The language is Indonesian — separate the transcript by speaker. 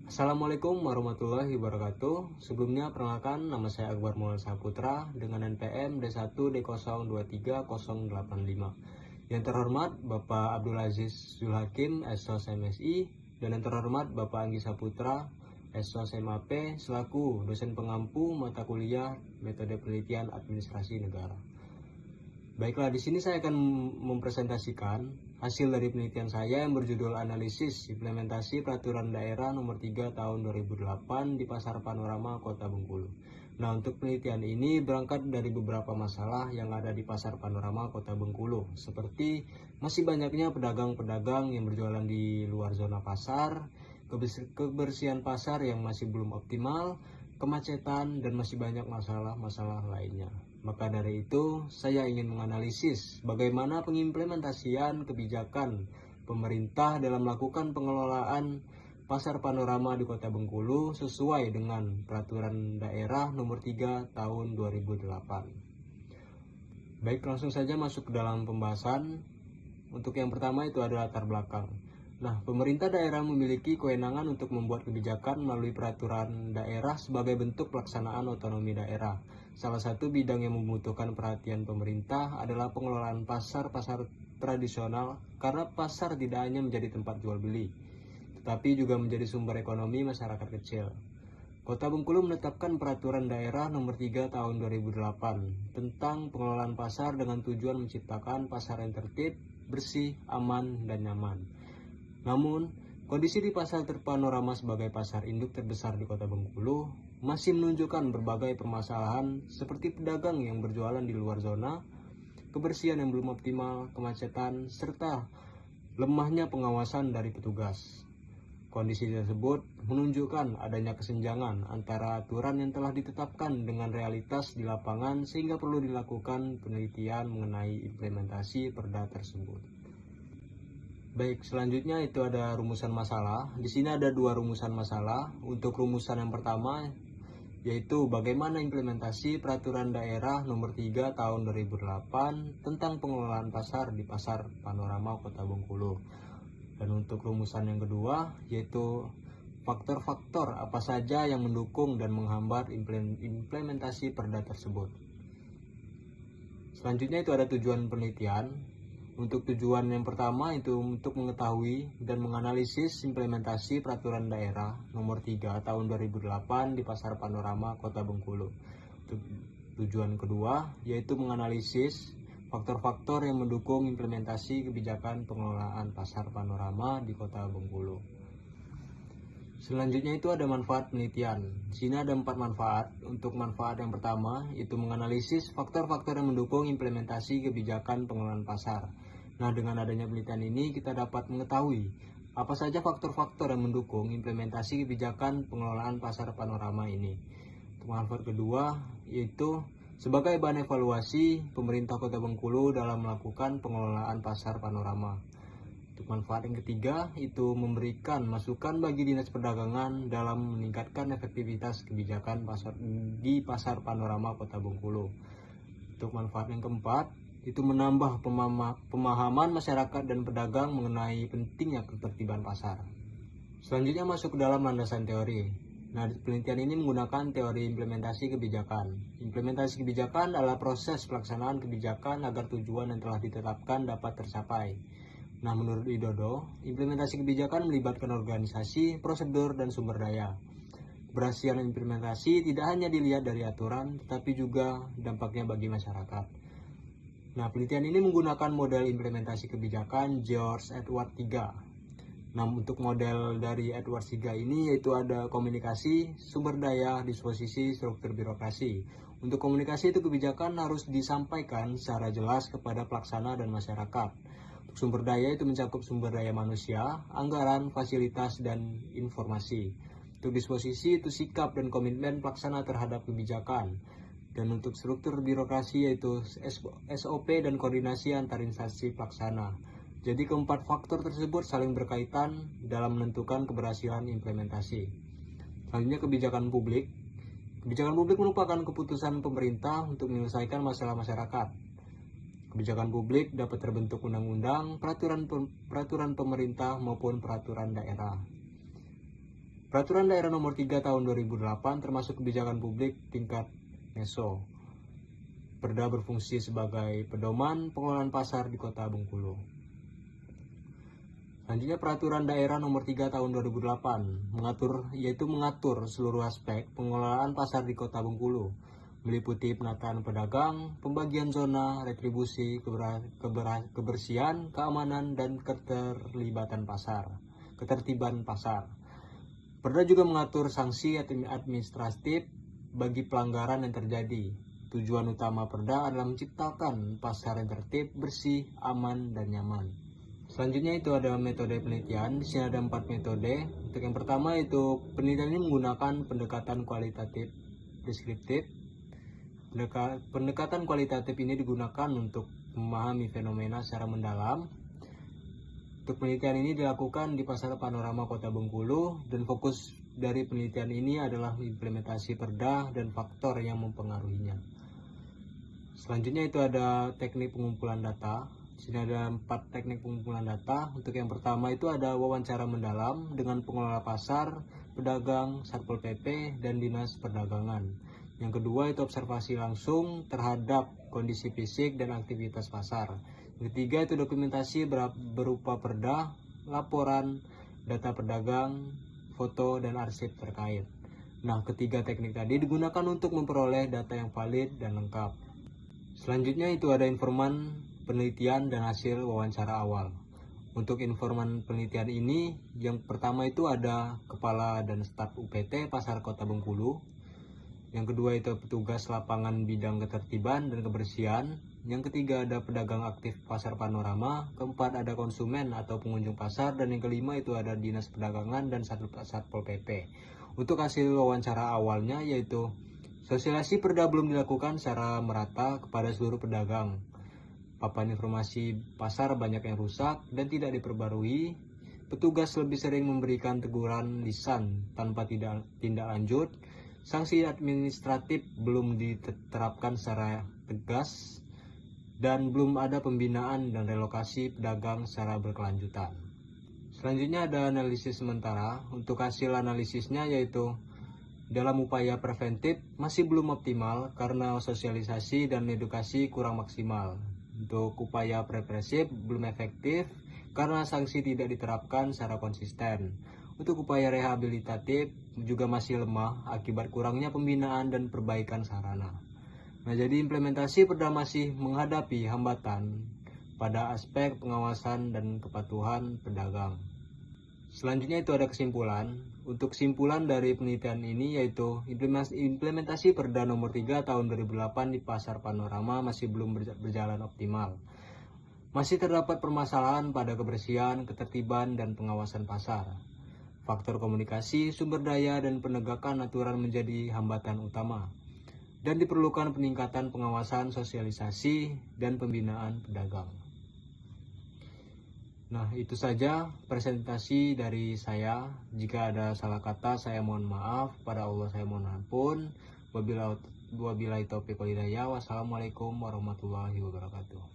Speaker 1: Assalamualaikum warahmatullahi wabarakatuh. Sebelumnya perkenalkan, nama saya Akbar Maulana Saputra dengan NPM D1D0230085. Yang terhormat Bapak Abdul Aziz Zulhakim, SOS MSI, dan yang terhormat Bapak Anggi Saputra, SOS MAP, selaku dosen pengampu mata kuliah Metode Penelitian Administrasi Negara. Baiklah, di sini saya akan mempresentasikan hasil dari penelitian saya yang berjudul Analisis Implementasi Peraturan Daerah Nomor 3 Tahun 2008 di Pasar Panorama Kota Bengkulu. Nah, untuk penelitian ini berangkat dari beberapa masalah yang ada di Pasar Panorama Kota Bengkulu, seperti masih banyaknya pedagang-pedagang yang berjualan di luar zona pasar, kebersihan pasar yang masih belum optimal, kemacetan, dan masih banyak masalah-masalah lainnya. Maka dari itu, saya ingin menganalisis bagaimana pengimplementasian kebijakan pemerintah dalam melakukan pengelolaan Pasar Panorama di Kota Bengkulu sesuai dengan Peraturan Daerah Nomor 3 Tahun 2008. Baik, langsung saja masuk ke dalam pembahasan. Untuk yang pertama itu ada latar belakang. Nah, pemerintah daerah memiliki kewenangan untuk membuat kebijakan melalui peraturan daerah sebagai bentuk pelaksanaan otonomi daerah. Salah satu bidang yang membutuhkan perhatian pemerintah adalah pengelolaan pasar-pasar tradisional, karena pasar tidak hanya menjadi tempat jual beli, tetapi juga menjadi sumber ekonomi masyarakat kecil. Kota Bengkulu menetapkan Peraturan Daerah Nomor 3 Tahun 2008 tentang pengelolaan pasar dengan tujuan menciptakan pasar yang tertib, bersih, aman, dan nyaman. Namun, kondisi di Pasar Panorama sebagai pasar induk terbesar di Kota Bengkulu masih menunjukkan berbagai permasalahan seperti pedagang yang berjualan di luar zona, kebersihan yang belum optimal, kemacetan, serta lemahnya pengawasan dari petugas. Kondisi tersebut menunjukkan adanya kesenjangan antara aturan yang telah ditetapkan dengan realitas di lapangan, sehingga perlu dilakukan penelitian mengenai implementasi perda tersebut. Baik, selanjutnya itu ada rumusan masalah. Di sini ada dua rumusan masalah. Untuk rumusan yang pertama yaitu bagaimana implementasi Peraturan Daerah Nomor 3 Tahun 2008 tentang pengelolaan pasar di Pasar Panorama Kota Bengkulu. Dan untuk rumusan yang kedua yaitu faktor-faktor apa saja yang mendukung dan menghambat implementasi perda tersebut. Selanjutnya itu ada tujuan penelitian. Untuk tujuan yang pertama itu untuk mengetahui dan menganalisis implementasi Peraturan Daerah Nomor 3 Tahun 2008 di Pasar Panorama Kota Bengkulu. Tujuan kedua yaitu menganalisis faktor-faktor yang mendukung implementasi kebijakan pengelolaan Pasar Panorama di Kota Bengkulu. Selanjutnya itu ada manfaat penelitian. Di sini ada 4 manfaat. Untuk manfaat yang pertama itu menganalisis faktor-faktor yang mendukung implementasi kebijakan pengelolaan pasar. Nah, dengan adanya penelitian ini kita dapat mengetahui apa saja faktor-faktor yang mendukung implementasi kebijakan pengelolaan Pasar Panorama ini. Untuk manfaat kedua yaitu sebagai bahan evaluasi pemerintah Kota Bengkulu dalam melakukan pengelolaan Pasar Panorama. Untuk manfaat yang ketiga itu memberikan masukan bagi Dinas Perdagangan dalam meningkatkan efektivitas kebijakan di Pasar Panorama Kota Bengkulu. Untuk manfaat yang keempat itu menambah pemahaman masyarakat dan pedagang mengenai pentingnya ketertiban pasar. Selanjutnya masuk ke dalam landasan teori. Nah, penelitian ini menggunakan teori implementasi kebijakan. Implementasi kebijakan adalah proses pelaksanaan kebijakan agar tujuan yang telah ditetapkan dapat tercapai. Nah, menurut Widodo, implementasi kebijakan melibatkan organisasi, prosedur, dan sumber daya. Keberhasilan implementasi tidak hanya dilihat dari aturan, tetapi juga dampaknya bagi masyarakat. Nah, penelitian ini menggunakan model implementasi kebijakan George Edward III. Nah, untuk model dari Edward III ini yaitu ada komunikasi, sumber daya, disposisi, struktur birokrasi. Untuk komunikasi itu kebijakan harus disampaikan secara jelas kepada pelaksana dan masyarakat. Untuk sumber daya itu mencakup sumber daya manusia, anggaran, fasilitas, dan informasi. Untuk disposisi itu sikap dan komitmen pelaksana terhadap kebijakan. Dan untuk struktur birokrasi yaitu SOP dan koordinasi antar instansi pelaksana. Jadi keempat faktor tersebut saling berkaitan dalam menentukan keberhasilan implementasi. Selanjutnya kebijakan publik. Kebijakan publik merupakan keputusan pemerintah untuk menyelesaikan masalah masyarakat. Kebijakan publik dapat terbentuk undang-undang, peraturan pemerintah maupun peraturan daerah. Peraturan Daerah Nomor 3 Tahun 2008 termasuk kebijakan publik tingkat meso. Perda berfungsi sebagai pedoman pengelolaan pasar di Kota Bengkulu. Selanjutnya Peraturan Daerah Nomor 3 Tahun 2008 mengatur seluruh aspek pengelolaan pasar di Kota Bengkulu, meliputi penataan pedagang, pembagian zona, retribusi, kebersihan, keamanan, dan ketertiban pasar. Perda juga mengatur sanksi administratif bagi pelanggaran yang terjadi. Tujuan utama Perda adalah menciptakan pasar yang tertib, bersih, aman, dan nyaman. Selanjutnya itu ada metode penelitian. Di sini ada 4 metode. Untuk yang pertama itu penelitian ini menggunakan pendekatan kualitatif deskriptif. Pendekatan kualitatif ini digunakan untuk memahami fenomena secara mendalam. Untuk penelitian ini dilakukan di Pasar Panorama Kota Bengkulu, dan fokus dari penelitian ini adalah implementasi Perda dan faktor yang mempengaruhinya. Selanjutnya itu ada teknik pengumpulan data. Di sini ada 4 teknik pengumpulan data. Untuk yang pertama itu ada wawancara mendalam dengan pengelola pasar, pedagang, Satpol PP, dan Dinas Perdagangan. Yang kedua itu observasi langsung terhadap kondisi fisik dan aktivitas pasar. Yang ketiga itu dokumentasi berupa Perda, laporan, data pedagang, foto, dan arsip terkait. Nah, ketiga teknik tadi digunakan untuk memperoleh data yang valid dan lengkap. Selanjutnya itu ada informan penelitian dan hasil wawancara awal. Untuk informan penelitian ini, yang pertama itu ada Kepala dan Staf UPT Pasar Kota Bengkulu. Yang kedua itu petugas lapangan bidang ketertiban dan kebersihan. Yang ketiga ada pedagang aktif Pasar Panorama. Keempat ada konsumen atau pengunjung pasar. Dan yang kelima itu ada Dinas Perdagangan dan Satpol PP. Untuk hasil wawancara awalnya yaitu sosialisasi Perda belum dilakukan secara merata kepada seluruh pedagang. Papan informasi pasar banyak yang rusak dan tidak diperbarui. Petugas lebih sering memberikan teguran lisan tanpa tindak lanjut. Sanksi administratif belum diterapkan secara tegas, dan belum ada pembinaan dan relokasi pedagang secara berkelanjutan. Selanjutnya ada analisis sementara. Untuk hasil analisisnya yaitu dalam upaya preventif masih belum optimal karena sosialisasi dan edukasi kurang maksimal. Untuk upaya represif belum efektif karena sanksi tidak diterapkan secara konsisten. Untuk upaya rehabilitatif juga masih lemah akibat kurangnya pembinaan dan perbaikan sarana. Nah, jadi implementasi Perda masih menghadapi hambatan pada aspek pengawasan dan kepatuhan pedagang. Selanjutnya itu ada kesimpulan. Untuk kesimpulan dari penelitian ini yaitu implementasi Perda Nomor 3 Tahun 2008 di Pasar Panorama masih belum berjalan optimal. Masih terdapat permasalahan pada kebersihan, ketertiban, dan pengawasan pasar. Faktor komunikasi, sumber daya, dan penegakan aturan menjadi hambatan utama. Dan diperlukan peningkatan pengawasan, sosialisasi, dan pembinaan pedagang. Nah, itu saja presentasi dari saya. Jika ada salah kata, saya mohon maaf. Pada Allah saya mohon ampun. Wabillahi taufiq wal hidayah. Wassalamualaikum warahmatullahi wabarakatuh.